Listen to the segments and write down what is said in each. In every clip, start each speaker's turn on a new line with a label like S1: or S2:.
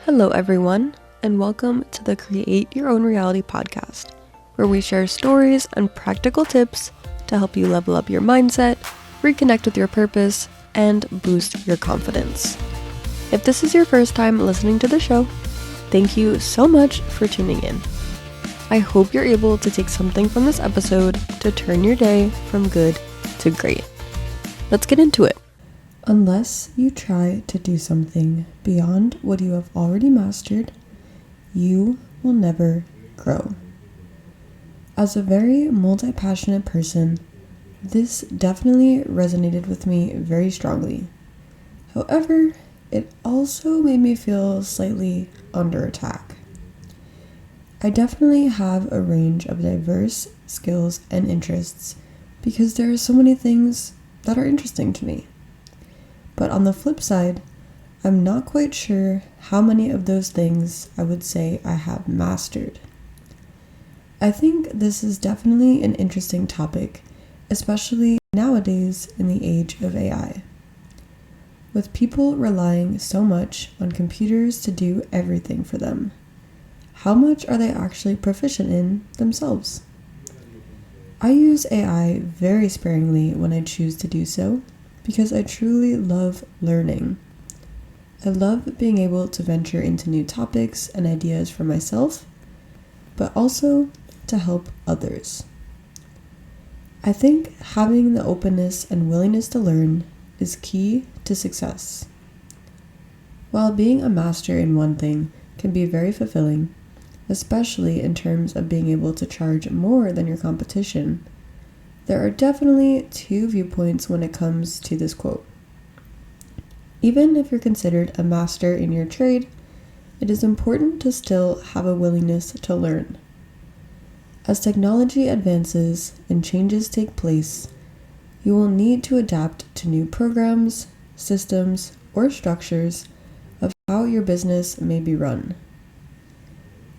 S1: Hello, everyone, and welcome to the Create Your Own Reality podcast, where we share stories and practical tips to help you level up your mindset, reconnect with your purpose, and boost your confidence. If this is your first time listening to the show, thank you so much for tuning in. I hope you're able to take something from this episode to turn your day from good to great. Let's get into it. Unless you try to do something beyond what you have already mastered, you will never grow. As a very multi-passionate person, this definitely resonated with me very strongly. However, it also made me feel slightly under attack. I definitely have a range of diverse skills and interests because there are so many things that are interesting to me. But on the flip side, I'm not quite sure how many of those things I would say I have mastered. I think this is definitely an interesting topic, especially nowadays in the age of AI. With people relying so much on computers to do everything for them, how much are they actually proficient in themselves? I use AI very sparingly when I choose to do so, because I truly love learning. I love being able to venture into new topics and ideas for myself, but also to help others. I think having the openness and willingness to learn is key to success. While being a master in one thing can be very fulfilling, especially in terms of being able to charge more than your competition, there are definitely two viewpoints when it comes to this quote. Even if you're considered a master in your trade, it is important to still have a willingness to learn. As technology advances and changes take place, you will need to adapt to new programs, systems, or structures of how your business may be run.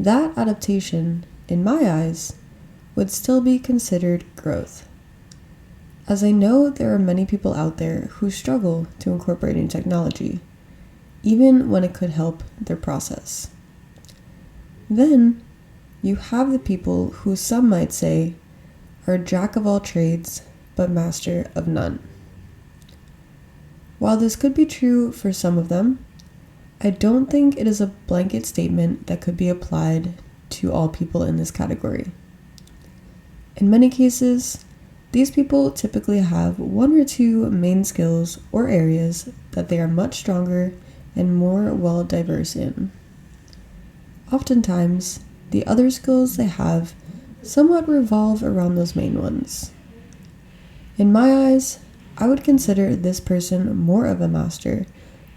S1: That adaptation, in my eyes, would still be considered growth. As I know there are many people out there who struggle to incorporate new technology, even when it could help their process. Then, you have the people who some might say are jack of all trades, but master of none. While this could be true for some of them, I don't think it is a blanket statement that could be applied to all people in this category. In many cases, these people typically have one or two main skills or areas that they are much stronger and more well diverse in. Oftentimes, the other skills they have somewhat revolve around those main ones. In my eyes, I would consider this person more of a master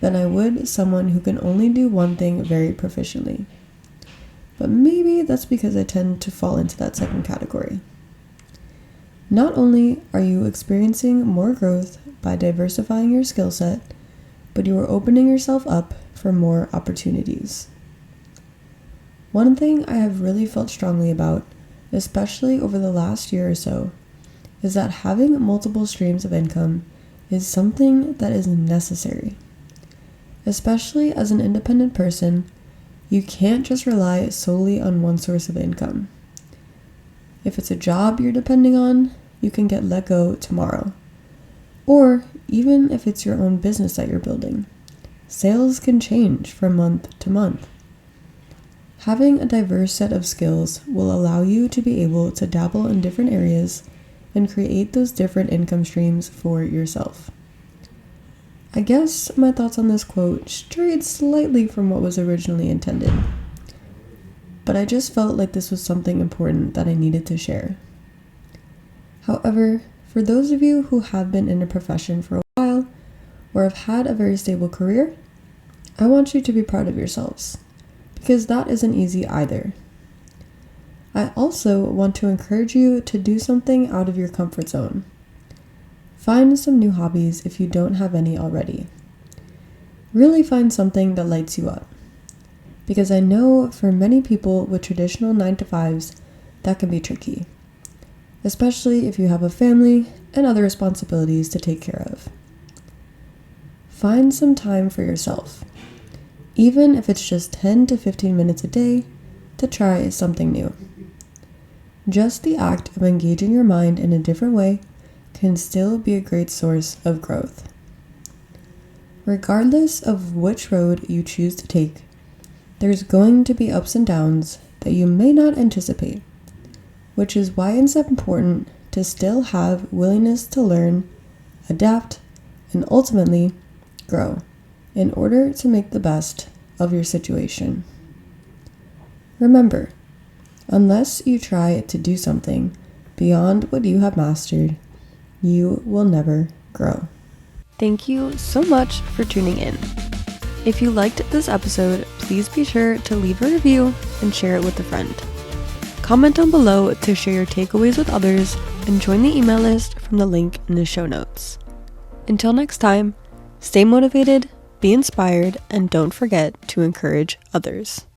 S1: than I would someone who can only do one thing very proficiently. But maybe that's because I tend to fall into that second category. Not only are you experiencing more growth by diversifying your skill set, but you are opening yourself up for more opportunities. One thing I have really felt strongly about, especially over the last year or so, is that having multiple streams of income is something that is necessary. Especially as an independent person, you can't just rely solely on one source of income. If it's a job you're depending on, you can get let go tomorrow. Or even if it's your own business that you're building, sales can change from month to month. Having a diverse set of skills will allow you to be able to dabble in different areas and create those different income streams for yourself. I guess my thoughts on this quote strayed slightly from what was originally intended, but I just felt like this was something important that I needed to share. However, for those of you who have been in a profession for a while or have had a very stable career, I want you to be proud of yourselves, because that isn't easy either. I also want to encourage you to do something out of your comfort zone. Find some new hobbies if you don't have any already. Really find something that lights you up, because I know for many people with traditional 9-to-5s, that can be tricky, especially if you have a family and other responsibilities to take care of. Find some time for yourself. even if it's just 10 to 15 minutes a day to try something new. Just the act of engaging your mind in a different way can still be a great source of growth. Regardless of which road you choose to take, there's going to be ups and downs that you may not anticipate, which is why it's important to still have willingness to learn, adapt, and ultimately grow in order to make the best of your situation. Remember, unless you try to do something beyond what you have mastered, you will never grow. Thank you so much for tuning in. If you liked this episode, please be sure to leave a review and share it with a friend. Comment down below to share your takeaways with others and join the email list from the link in the show notes. Until next time, stay motivated, be inspired, and don't forget to encourage others.